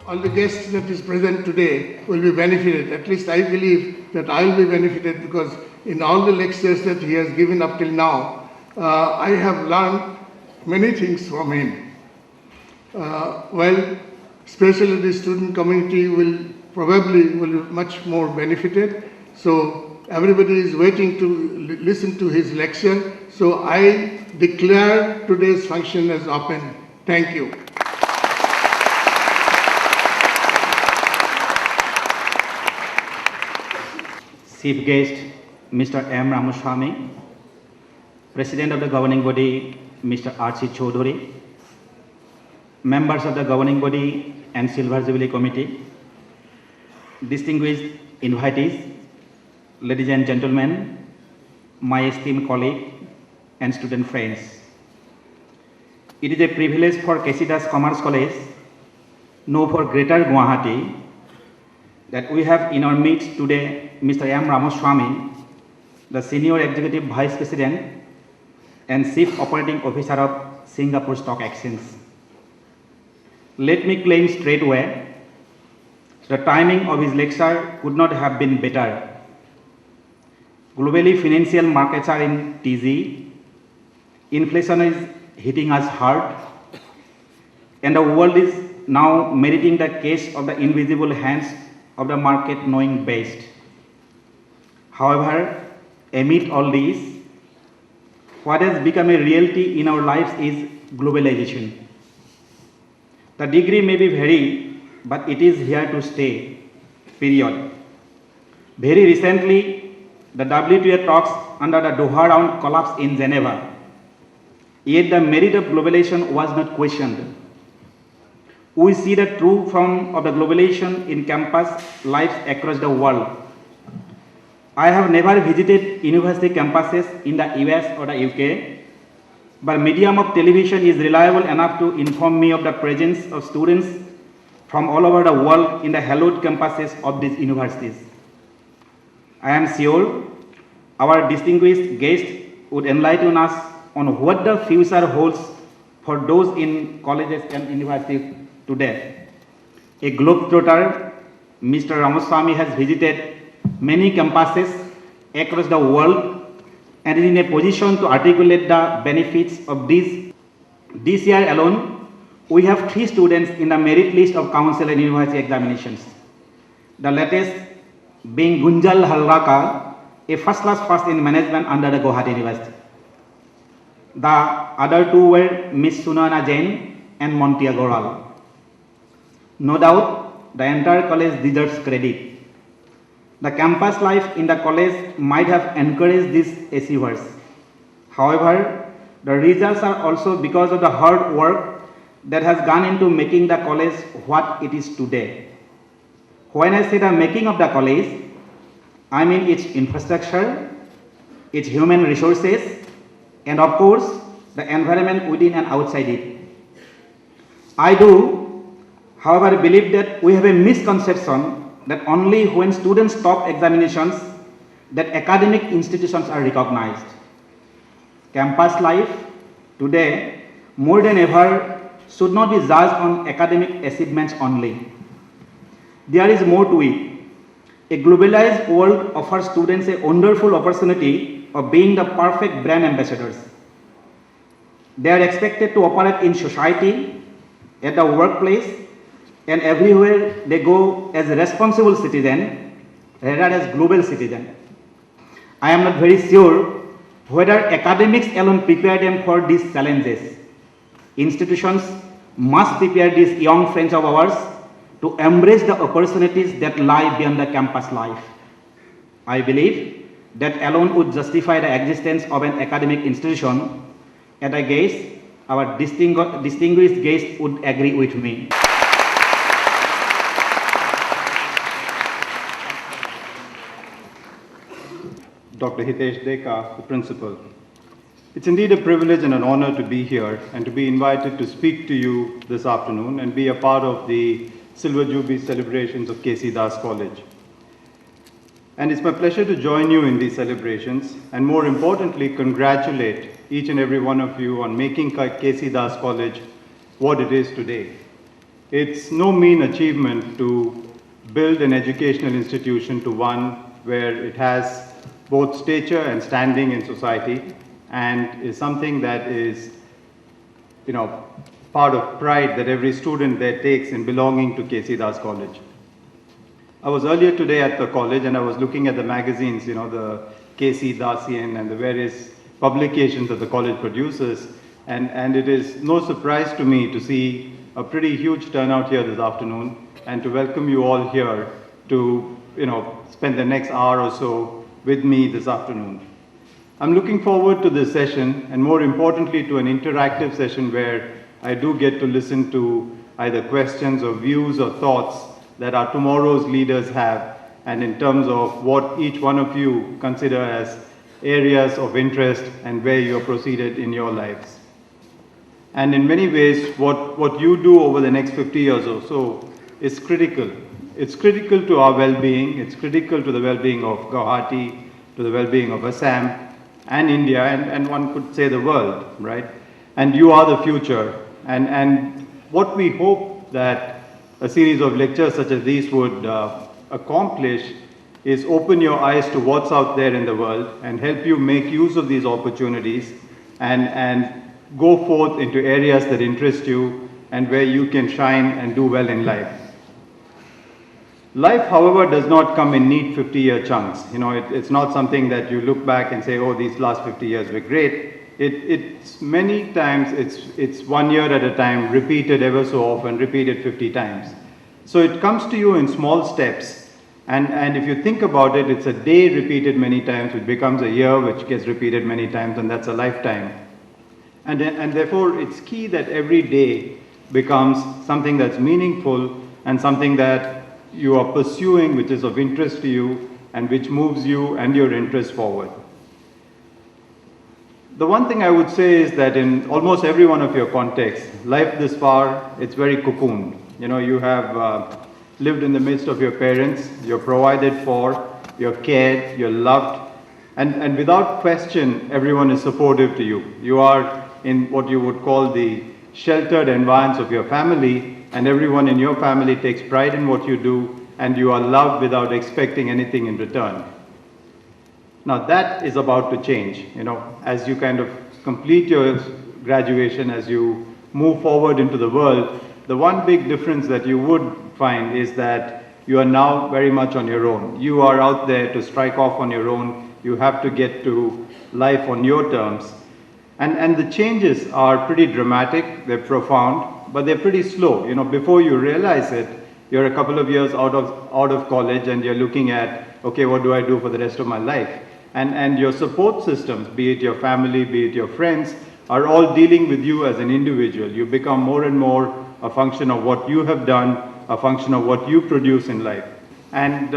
All the guests that is present today will be benefited. At least I believe that I will be benefited, because in all the lectures that he has given up till now, I have learned many things from him. Well, especially the student community will be much more benefited. So everybody is waiting to listen to his lecture. So I declare today's function as open. Thank you. Chief guest, Mr. M.Ramaswamy, President of the governing body, Mr. R.C. Chaudhary, members of the governing body and Silver Jubilee Committee, distinguished invitees, ladies and gentlemen, my esteemed colleague and student friends. It is a privilege for K.C.Das Commerce College, no for Greater Guwahati, that we have in our midst today Mr. M.Ramaswamy, the Senior Executive Vice President and Chief Operating Officer of Singapore Stock Exchange. Let me claim straightway The timing of his lecture could not have been better. Globally, financial markets are in tizzy. Inflation is hitting us hard. And the world is now meriting the case of the invisible hands of the market knowing best. However, amid all this, what has become a reality in our lives is globalization. The degree may be vary, but it is here to stay, period. Very recently, the WTO talks under the Doha round collapsed in Geneva. Yet the merit of globalization was not questioned. We see the true form of the globalization in campus lives across the world. I have never visited university campuses in the US or the UK, but medium of television is reliable enough to inform me of the presence of students from all over the world in the hallowed campuses of these universities. I am sure our distinguished guest would enlighten us on what the future holds for those in colleges and universities today. A globetrotter, Mr. Ramaswamy has visited many campuses across the world and is in a position to articulate the benefits of this. This year alone, we have 3 students in the merit list of council and university examinations. The latest being Gunjal Halraka, a first-class first in management under the Guwahati University. The other 2 were Miss Sunana Jain and Monty Agoral. No doubt, the entire college deserves credit. The campus life in the college might have encouraged these achievers. However, the results are also because of the hard work that has gone into making the college what it is today. When I say the making of the college, I mean its infrastructure, its human resources, and of course, the environment within and outside it. I do, however, believe that we have a misconception that only when students top examinations that academic institutions are recognized. Campus life today, more than ever, should not be judged on academic achievements only. There is more to it. A globalized world offers students a wonderful opportunity of being the perfect brand ambassadors. They are expected to operate in society, at the workplace, and everywhere they go as a responsible citizen rather as global citizen. I am not very sure whether academics alone prepare them for these challenges. Institutions must prepare these young friends of ours to embrace the opportunities that lie beyond the campus life. I believe that alone would justify the existence of an academic institution, and I guess our distinguished guest would agree with me. Dr. Hitesh Deka, the principal. It's indeed a privilege and an honor to be here and to be invited to speak to you this afternoon and be a part of the Silver Jubilee celebrations of K.C.Das College. And it's my pleasure to join you in these celebrations and more importantly, congratulate each and every one of you on making K.C.Das College what it is today. It's no mean achievement to build an educational institution to one where it has both stature and standing in society, and is something that is, part of pride that every student there takes in belonging to K.C.Das College. I was earlier today at the college and I was looking at the magazines, the K.C.Dasian and the various publications that the college produces, and it is no surprise to me to see a pretty huge turnout here this afternoon and to welcome you all here to, spend the next hour or so with me this afternoon. I'm looking forward to this session and more importantly to an interactive session where I do get to listen to either questions or views or thoughts that our tomorrow's leaders have, and in terms of what each one of you consider as areas of interest and where you are proceeded in your lives. And in many ways, what you do over the next 50 years or so is critical. It's critical to our well-being, it's critical to the well-being of Guwahati, to the well-being of Assam and India, and one could say the world, right? And you are the future. And what we hope that a series of lectures such as these would accomplish is open your eyes to what's out there in the world and help you make use of these opportunities and go forth into areas that interest you and where you can shine and do well in life. Life, however, does not come in neat 50-year chunks. It's not something that you look back and say, oh, these last 50 years were great. It's many times, it's 1 year at a time, repeated ever so often, repeated 50 times. So it comes to you in small steps. And if you think about it, it's a day repeated many times, which becomes a year, which gets repeated many times, and that's a lifetime. And therefore, it's key that every day becomes something that's meaningful and something that you are pursuing, which is of interest to you and which moves you and your interests forward. The one thing I would say is that in almost every one of your contexts, life this far, it's very cocooned. You have lived in the midst of your parents, you're provided for, you're cared, you're loved, and without question, everyone is supportive to you. You are in what you would call the sheltered environs of your family, and everyone in your family takes pride in what you do, and you are loved without expecting anything in return. Now that is about to change, as you kind of complete your graduation, as you move forward into the world. The one big difference that you would find is that you are now very much on your own. You are out there to strike off on your own. You have to get to life on your terms. And the changes are pretty dramatic, they're profound, but they're pretty slow. Before you realize it, you're a couple of years out of college and you're looking at, okay, what do I do for the rest of my life? And your support systems, be it your family, be it your friends, are all dealing with you as an individual. You become more and more a function of what you have done, a function of what you produce in life. And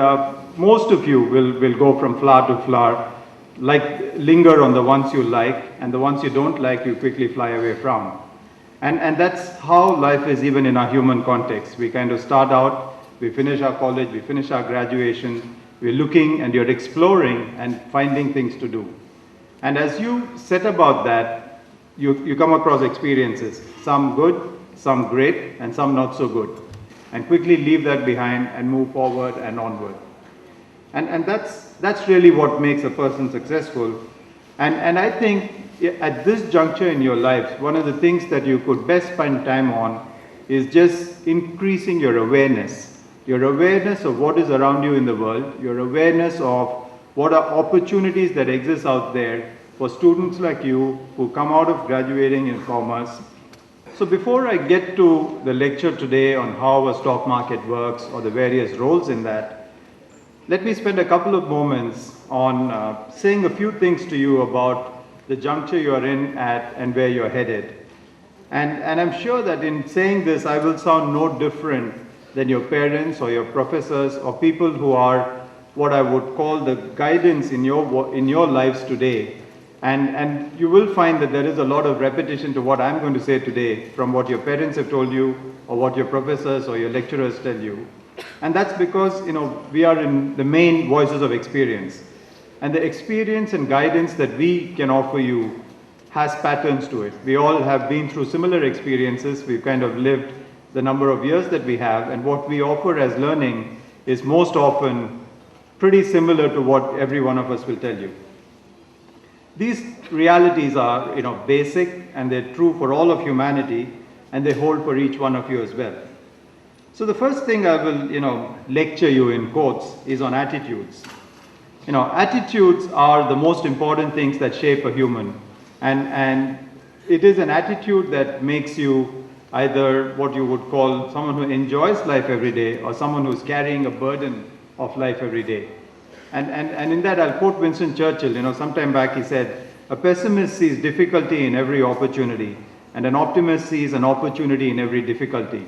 most of you will go from flower to flower, linger on the ones you like, and the ones you don't like, you quickly fly away from. And that's how life is even in our human context. We kind of start out, we finish our college, we finish our graduation, we're looking and you're exploring and finding things to do. And as you set about that, you come across experiences, some good, some great, and some not so good. And quickly leave that behind and move forward and onward. And that's really what makes a person successful. And I think at this juncture in your life, one of the things that you could best spend time on is just increasing your awareness of what is around you in the world, your awareness of what are opportunities that exist out there for students like you who come out of graduating in commerce. So before I get to the lecture today on how a stock market works or the various roles in that, let me spend a couple of moments on saying a few things to you about the juncture you are in at and where you're headed. And I'm sure that in saying this, I will sound no different than your parents or your professors or people who are what I would call the guidance in your lives today. And you will find that there is a lot of repetition to what I'm going to say today from what your parents have told you or what your professors or your lecturers tell you. And that's because, we are in the main voices of experience. And the experience and guidance that we can offer you has patterns to it. We all have been through similar experiences. We've kind of lived the number of years that we have, and what we offer as learning is most often pretty similar to what every one of us will tell you. These realities are, basic, and they're true for all of humanity, and they hold for each one of you as well. So the first thing I will, lecture you in quotes is on attitudes. Attitudes are the most important things that shape a human, and it is an attitude that makes you either what you would call someone who enjoys life every day or someone who's carrying a burden of life every day. And in that, I'll quote Winston Churchill. Sometime back he said, a pessimist sees difficulty in every opportunity, and an optimist sees an opportunity in every difficulty.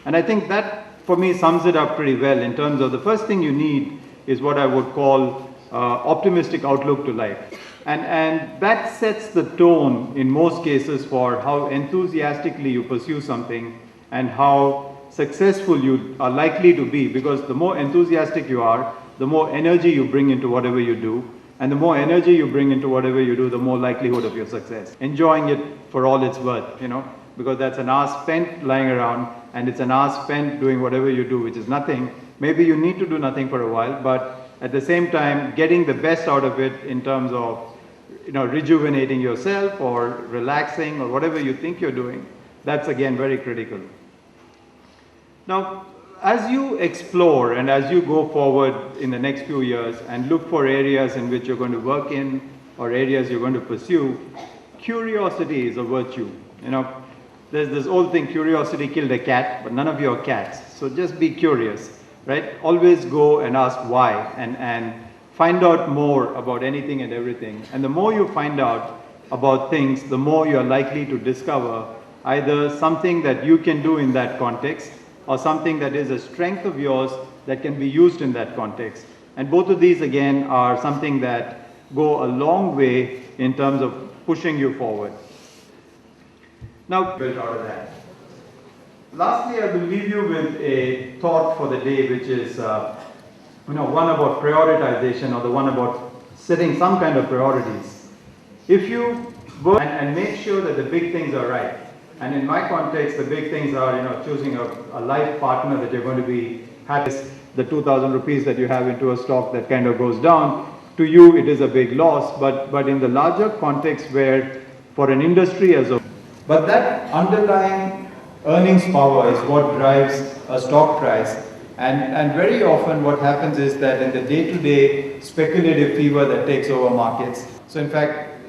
And I think that, for me, sums it up pretty well in terms of the first thing you need is what I would call optimistic outlook to life. And that sets the tone in most cases for how enthusiastically you pursue something and how successful you are likely to be, because the more enthusiastic you are, the more energy you bring into whatever you do, and the more energy you bring into whatever you do, the more likelihood of your success. Enjoying it for all it's worth, because that's an hour spent lying around and it's an hour spent doing whatever you do, which is nothing. Maybe you need to do nothing for a while, but at the same time, getting the best out of it in terms of rejuvenating yourself or relaxing or whatever you think you're doing, that's again very critical. Now, as you explore and as you go forward in the next few years and look for areas in which you're going to work in or areas you're going to pursue, curiosity is a virtue. There's this old thing, curiosity killed a cat, but none of you are cats. So just be curious, right? Always go and ask why and find out more about anything and everything. And the more you find out about things, the more you're likely to discover either something that you can do in that context or something that is a strength of yours that can be used in that context. And both of these again are something that go a long way in terms of pushing you forward. Now, built out of that. Lastly, I will leave you with a thought for the day, which is one about prioritization, or the one about setting some kind of priorities. If you work and make sure that the big things are right, and in my context, the big things are choosing a life partner that you're going to be happy. The 2,000 rupees that you have into a stock that kind of goes down, to you it is a big loss, but in the larger context where for an industry as a but that underlying earnings power is what drives a stock price. And very often what happens is that in the day-to-day speculative fever that takes over markets. So in fact,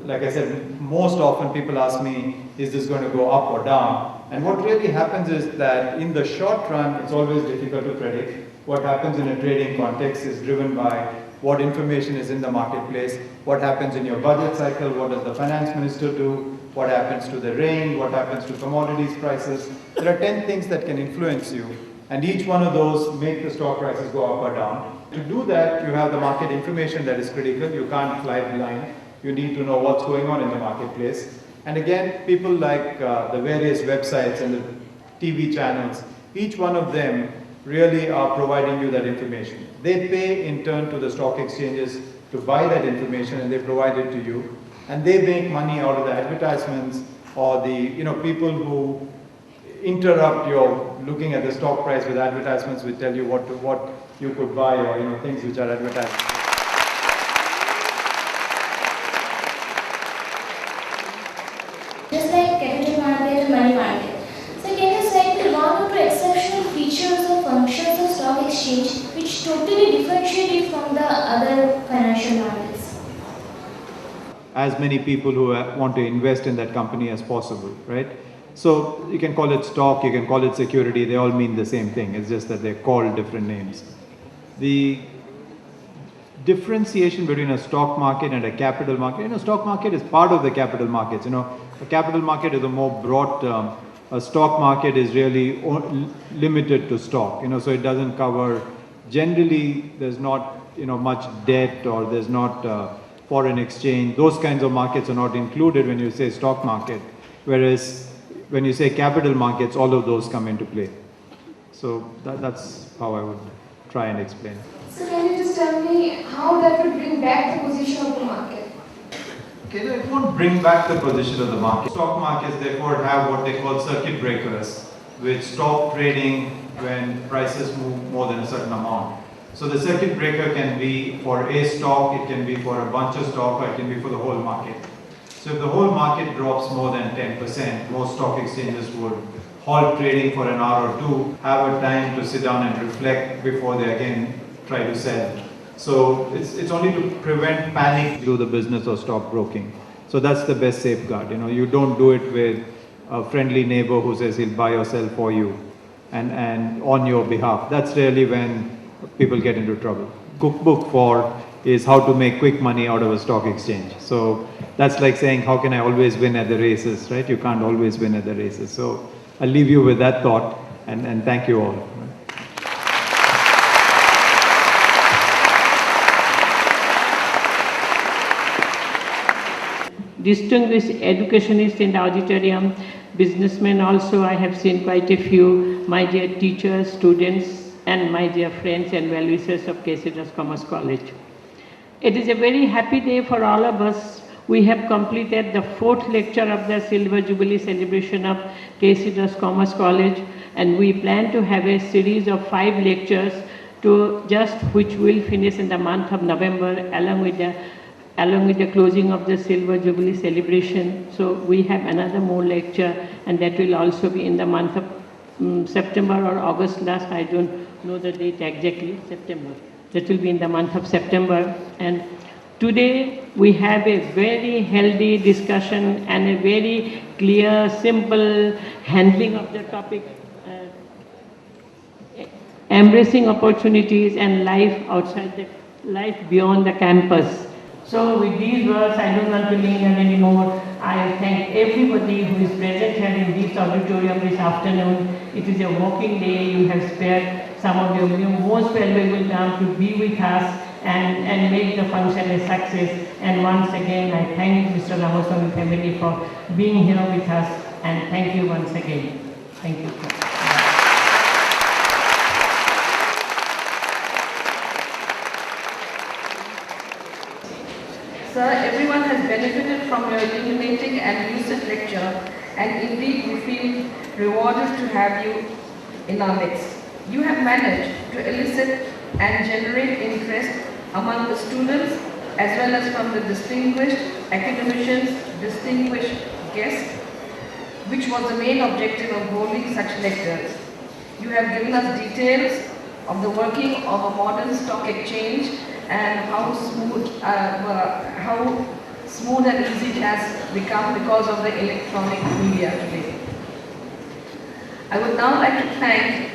like I said, most often people ask me, is this going to go up or down? And what really happens is that in the short run, it's always difficult to predict. What happens in a trading context is driven by what information is in the marketplace, what happens in your budget cycle, what does the finance minister do, what happens to the rain, what happens to commodities prices. There are 10 things that can influence you, and each one of those make the stock prices go up or down. To do that, you have the market information that is critical. You can't fly blind. You need to know what's going on in the marketplace. And again, people like the various websites and the TV channels, each one of them really are providing you that information. They pay in turn to the stock exchanges to buy that information, and they provide it to you. And they make money out of the advertisements or the people who interrupt your looking at the stock price with advertisements which tell you what you could buy, or things which are advertised. Just like capital market and money market. So can you cite one or two exceptional features or functions of stock exchange which totally differentiate it from the other financial markets? As many people who want to invest in that company as possible, right? So you can call it stock, you can call it security, they all mean the same thing. It's just that they're called different names. The differentiation between a stock market and a capital market, stock market is part of the capital markets. A capital market is a more broad term. A stock market is really limited to stock, so it doesn't cover, generally there's not, much debt, or there's not foreign exchange. Those kinds of markets are not included when you say stock market, whereas when you say capital markets, all of those come into play. So that's how I would try and explain. So can you just tell me how that would bring back the position of the market? Okay, it won't bring back the position of the market. Stock markets therefore have what they call circuit breakers, which stop trading when prices move more than a certain amount. So the circuit breaker can be for a stock, it can be for a bunch of stock, or it can be for the whole market. So if the whole market drops more than 10%, most stock exchanges would halt trading for an hour or two, have a time to sit down and reflect before they again try to sell. So it's only to prevent panic through the business of stockbroking. So that's the best safeguard. You don't do it with a friendly neighbor who says he'll buy or sell for you and on your behalf. That's really when people get into trouble. Cookbook for is how to make quick money out of a stock exchange. So that's like saying, how can I always win at the races, right? You can't always win at the races. So I'll leave you with that thought, and thank you all. Distinguished educationists in the auditorium, businessmen also, I have seen quite a few, my dear teachers, students, and my dear friends and well-wishers of K.C.Das Commerce College. It is a very happy day for all of us. We have completed the 4th lecture of the Silver Jubilee celebration of K.C.Das Commerce College. and we plan to have a series of 5 lectures which will finish in the month of November along with the closing of the Silver Jubilee celebration. So we have another more lecture, and that will also be in the month of September or August last. I don't know the date exactly. September. That will be in the month of September. And today we have a very healthy discussion and a very clear, simple handling of the topic. Embracing opportunities and life beyond the campus. So with these words, I don't want to linger anymore. I thank everybody who is present here in this auditorium this afternoon. It is a working day. You have spared some of your most valuable time to be with us and make the function a success. And once again, I thank Mr. Ramaswamy family for being here with us, and thank you once again. Thank you. Sir, everyone has benefited from your illuminating and lucid lecture, and indeed we feel rewarded to have you in our midst. You have managed to elicit and generate interest among the students as well as from the distinguished academicians, distinguished guests, which was the main objective of holding such lectures. You have given us details of the working of a modern stock exchange and how smooth and easy it has become because of the electronic media today. I would now like to thank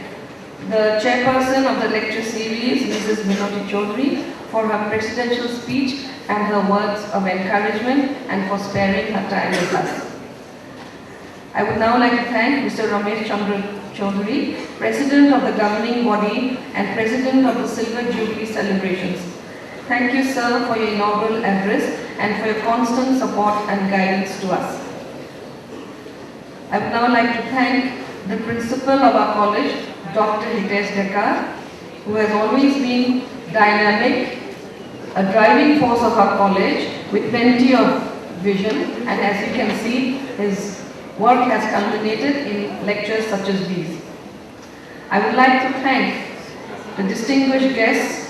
the chairperson of the lecture series, Mrs. Minoti Chaudhary, for her presidential speech and her words of encouragement and for sparing her time with us. I would now like to thank Mr. Ramesh Chandra Chaudhary, President of the governing body and President of the Silver Jubilee celebrations. Thank you, sir, for your inaugural address and for your constant support and guidance to us. I would now like to thank the principal of our college, Dr. C.O.O, who has always been dynamic, a driving force of our college with plenty of vision, and as you can see, his work has culminated in lectures such as these. I would like to thank the distinguished guests,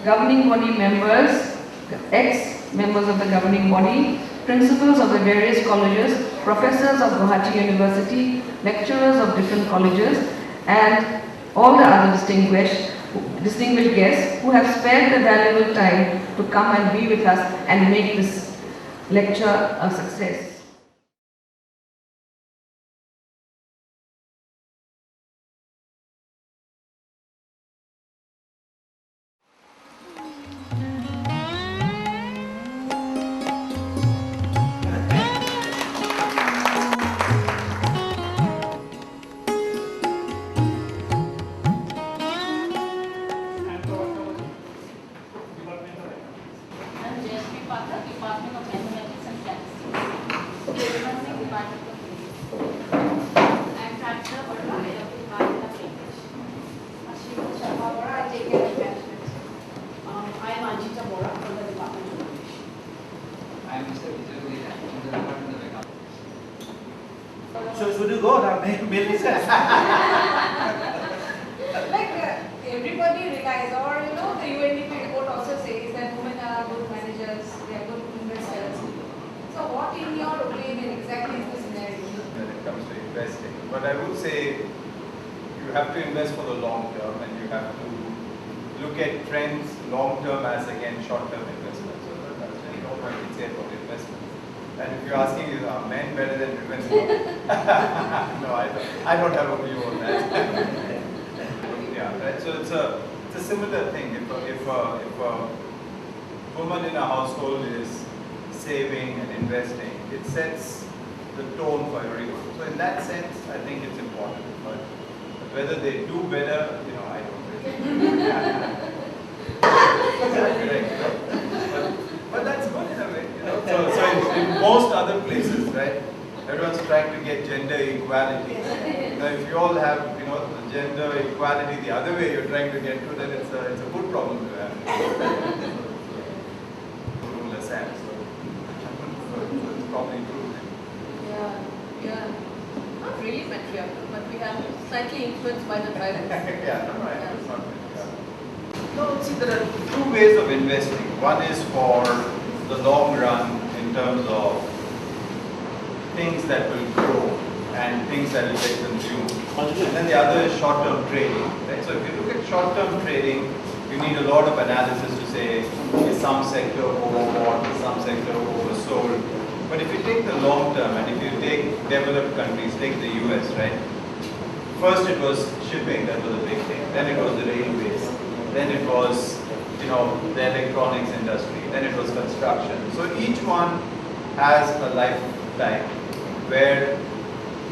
governing body members, ex-members of the governing body, principals of the various colleges, professors of Guwahati University, lecturers of different colleges, and all the other distinguished guests who have spared their valuable time to come and be with us and make this lecture a success. So should you go now? Maybe Everybody realizes, or the UNDP report also says that women are good managers, they are good investors. So what, in your opinion, exactly is the scenario? When it comes to investing, but I would say you have to invest for the long term, and you have to look at trends long term as against short term investments. So that's really all I can say about investment. And if you're asking, are men better than women? No, I don't have a view on that. Yeah, right. So it's a similar thing. If a woman in a household is saving and investing, it sets the tone for everyone. So in that sense, I think it's important. But whether they do better, I don't really. Correct. But that's good in a way. So in most other places, right? Everyone's trying to get gender equality. If you all have, the gender equality the other way you're trying to get to, then it's a good problem to have. Rule Assam, so it's probably true. Yeah. Not really matriarchal, but we Yeah, slightly influenced by the private. Yeah, no, it's not. No, see, there are two ways of investing. One is for the long run in terms of things that will grow and things that will get consumed. And then the other is short-term trading. Right? So if you look at short-term trading, you need a lot of analysis to say, is some sector overbought, is some sector oversold. But if you take the long term and if you take developed countries, take the US, right? First it was shipping, that was a big thing. Then it was the railways. Then it was, the electronics industry. Then it was construction. So each one has a lifetime where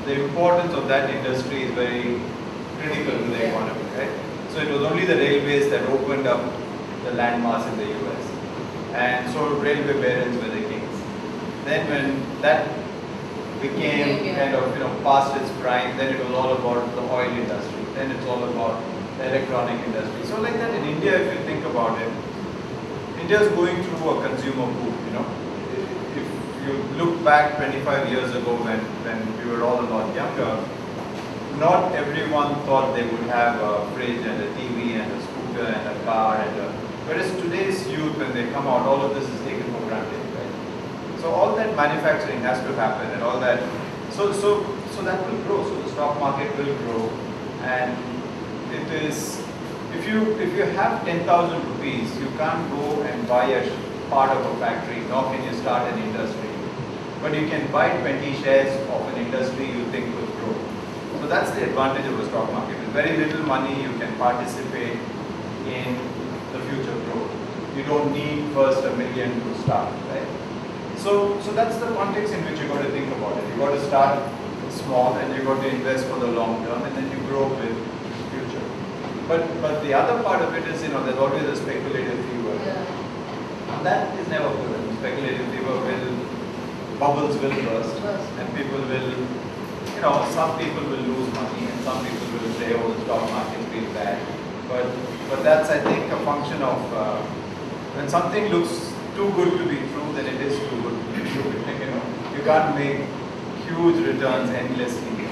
the importance of that industry is very critical to the economy, right? So it was only the railways that opened up the landmass in the US. And so railway barons were the kings. Then when that became kind of past its prime, then it was all about the oil industry. Then it's all about the electronic industry. So like that in India, if you think about it, India is going through a consumer boom. If you look back 25 years ago when we were all a lot younger, not everyone thought they would have a fridge and a TV and a scooter and a car whereas today's youth, when they come out, all of this is taken for granted, right? So all that manufacturing has to happen and all that. So that will grow. So the stock market will grow, and it is. If you have 10,000 rupees, you can't go and buy a part of a factory. Nor can you start an industry. But you can buy 20 shares of an industry you think will grow. So that's the advantage of the stock market. With very little money, you can participate in the future growth. You don't need first $1 million to start, right? So that's the context in which you got to think about it. You got to start small and you got to invest for the long term, and then you grow with future. But the other part of it is, there's always a speculative fever. Yeah. That is never good. Speculative fever bubbles will burst, and people will, some people will lose money, and some people will say, oh, the stock market is really bad. But that's, I think, a function of when something looks too good to be true, then it is too good to be true. You can't make huge returns endlessly.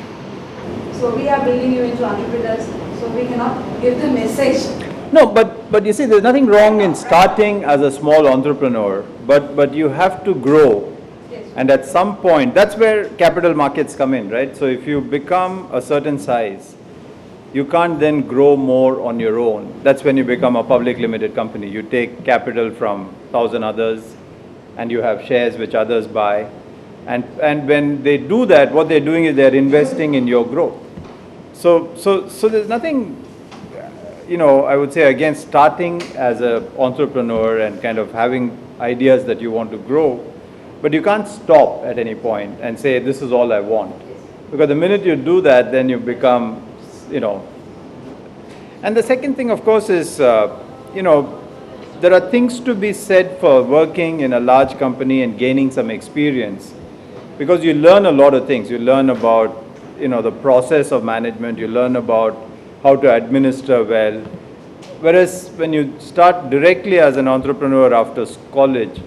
So we are bringing you into entrepreneurs, so we cannot give the message. No, but you see, there's nothing wrong in starting as a small entrepreneur, but you have to grow. Yes. And at some point, that's where capital markets come in, right? So if you become a certain size, you can't then grow more on your own. That's when you become a public limited company. You take capital from 1,000 others, and you have shares which others buy. And when they do that, what they're doing is they're investing in your growth. So there's nothing, I would say, against starting as an entrepreneur and kind of having ideas that you want to grow, but you can't stop at any point and say, this is all I want. Because the minute you do that, then you become, And the second thing, of course, is, there are things to be said for working in a large company and gaining some experience. Because you learn a lot of things. You learn about, the process of management. You learn about how to administer well. Whereas when you start directly as an entrepreneur after college,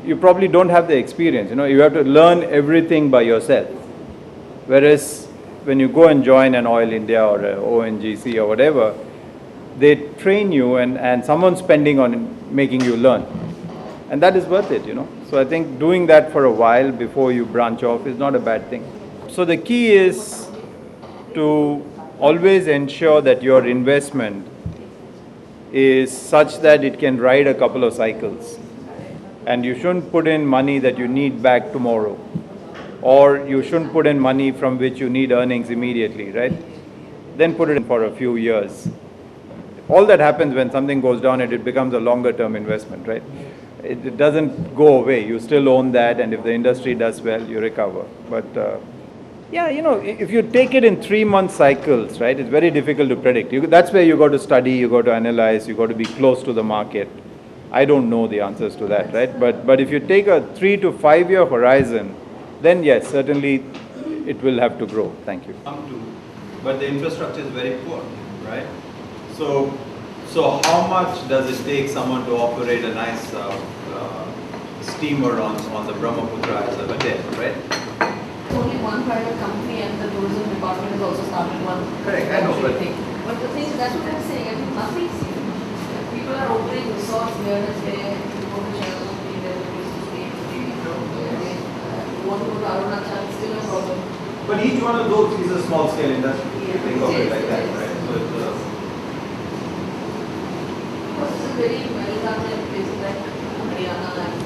you probably don't have the experience. You have to learn everything by yourself. Whereas when you go and join an Oil India or a ONGC or whatever, they train you and someone's spending on making you learn. And that is worth it, So I think doing that for a while before you branch off is not a bad thing. So the key is to always ensure that your investment is such that it can ride a couple of cycles. And you shouldn't put in money that you need back tomorrow. Or you shouldn't put in money from which you need earnings immediately, right? Then put it in for a few years. All that happens when something goes down and it becomes a longer term investment, right? It doesn't go away. You still own that, and if the industry does well, you recover. But if you take it in 3-month cycles, right, it's very difficult to predict. That's where you got to study, you got to analyze, you got to be close to the market. I don't know the answers to that, right? But if you take a 3 to 5 year horizon, then yes, certainly it will have to grow. Thank you. But the infrastructure is very poor, right? So how much does it take someone to operate a nice steamer on the Brahmaputra as a hotel, right? only one private company and the tourism department has also started one. Correct, I know, but- thing. But the thing is, that's what I'm saying, I mean, nothing's, people are opening resorts here and there, you go to Chernobyl, there is a stay, you want to go to Arunachal, it's still a problem. But each one of those is a small scale industry. Yeah, Think of it yes, like that, yes. right? So it's, Because this is very well done in places like Haryana and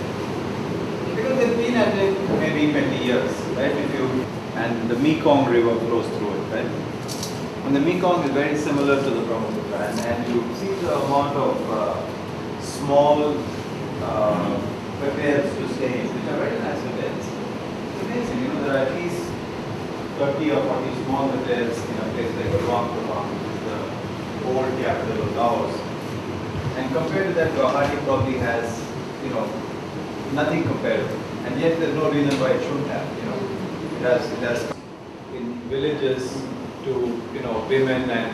because they've been at it maybe 20 years, right? And the Mekong River flows through it, right? And the Mekong is very similar to the Brahmaputra, and you see the amount of small hotels to stay in, which are very nice hotels. It's amazing, there are at least 30 or 40 small hotels in a place like Guwahati, which is the old capital of Laos. And compared to that, Guwahati probably has, nothing comparable. And yet there's no reason why it shouldn't have, It has in villages to, women and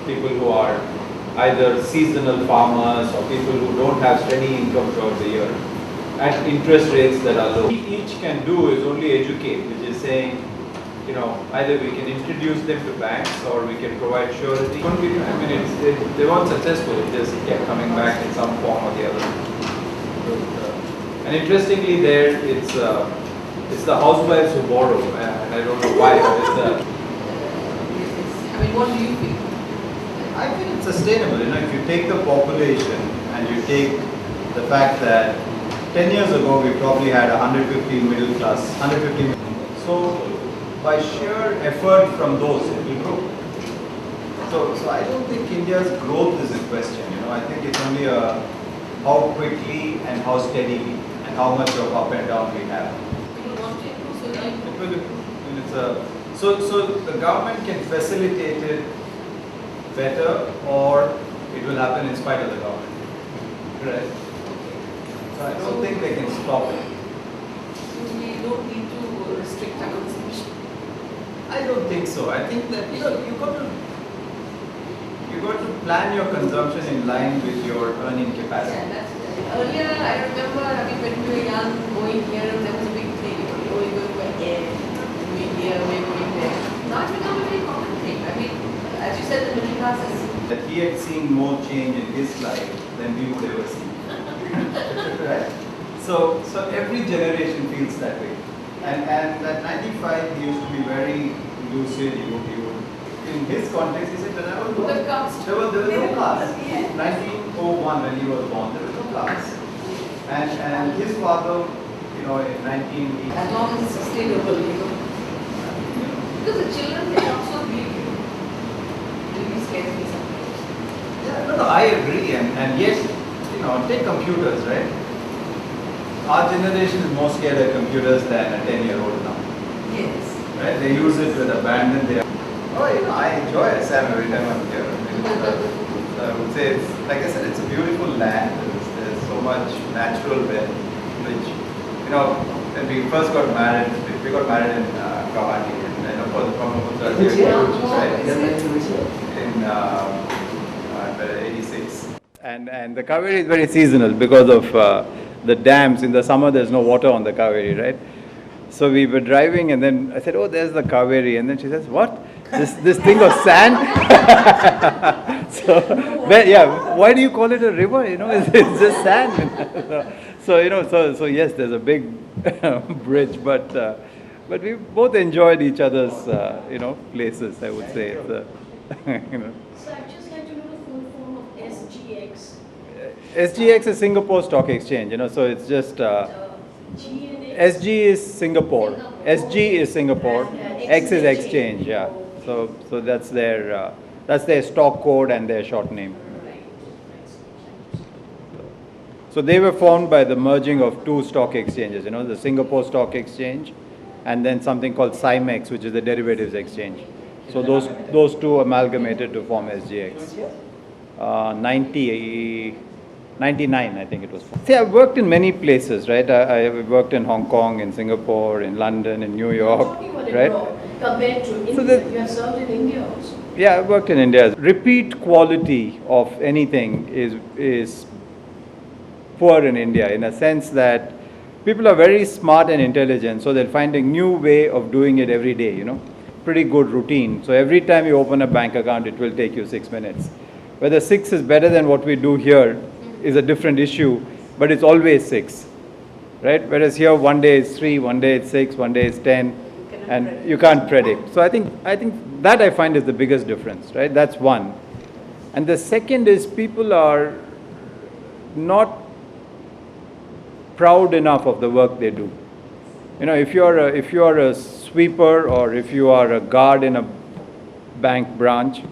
people who are either seasonal farmers or people who don't have steady income throughout the year at interest rates that are low. What each can do is only educate, which is saying, either we can introduce them to banks or we can provide surety. They weren't successful, it just kept coming back in some form or the other. And interestingly there, it's the housewives who borrow, and I don't know why, but it's I mean, what do you think? I think it's sustainable. If you take the population and you take the fact that 10 years ago we probably had 150 middle class, 150. So by sheer effort from those, it will grow. So I don't think India's growth is in question. I think it's only how quickly and how steadily and how much of up and down we have. People want to improve, so they It will, so the government can facilitate it better, or it will happen in spite of the government. Right? So I don't think they can stop it. So we don't need to restrict our consumption. I don't think so. I think that you got to plan your consumption in line with your earning capacity. Yeah, that's it. Earlier, I remember, when we were young, going here, there was a big thing. We're going here, we're going there. Now it's become a very common thing. As you said, the middle class is. That he had seen more change in his life than we would ever see. Right? So every generation feels that way. And that 95, he used to be very lucid. He would, in his context, he said, when I was born, there was no class. 1901, when he was born, there was no class. And his father, in 1980. As long as it's sustainable, Because the children, they also believe you. Really scares me sometimes. Yeah, no, I agree. And yes, take computers, right? Our generation is more scared of computers than a 10-year-old now. Yes. Right? They use it with abandon. I enjoy Assam every time I'm here. I would say, like I said, it's a beautiful land. There's so much natural there, which, when we first got married, we got married in Guwahati, and of course, the Brahmaputra in 86. And the Kaveri is very seasonal because of the dams. In the summer, there's no water on the Kaveri, right? So we were driving, and then I said, "Oh, there's the Kaveri," and then she says, "What? This thing of sand?" Why do you call it a river? It's just sand. So yes, there's a big bridge, but we both enjoyed each other's places. I would say. So I'd just like to know the full form of SGX. SGX is Singapore Stock Exchange. So it's just. SG is Singapore. SG is Singapore. X is exchange. Yeah. So that's their stock code and their short name. So they were formed by the merging of two stock exchanges. The Singapore Stock Exchange, and then something called CIMEX, which is the derivatives exchange. So those two amalgamated to form SGX. 99, I think it was. See, I've worked in many places, right? I worked in Hong Kong, in Singapore, in London, in New York, right? Compared to India, you have served in India also. Yeah, I've worked in India. Repeat quality of anything is poor in India, in a sense that People are very smart and intelligent, so they'll find a new way of doing it every day, pretty good routine. So every time you open a bank account, it will take you 6 minutes. Whether 6 is better than what we do here is a different issue, but it's always 6, right? Whereas here, one day it's 3, one day it's 6, one day it's 10, and you can't predict. So I think that I find is the biggest difference, right? That's one. And the second is people are not proud enough of the work they do. If you're a sweeper or if you are a guard in a bank branch,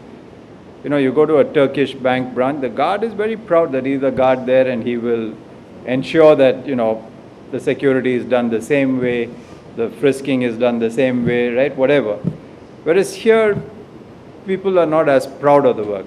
you go to a Turkish bank branch, the guard is very proud that he's a guard there and he will ensure that, the security is done the same way, the frisking is done the same way, right? Whatever. Whereas here, people are not as proud of the work.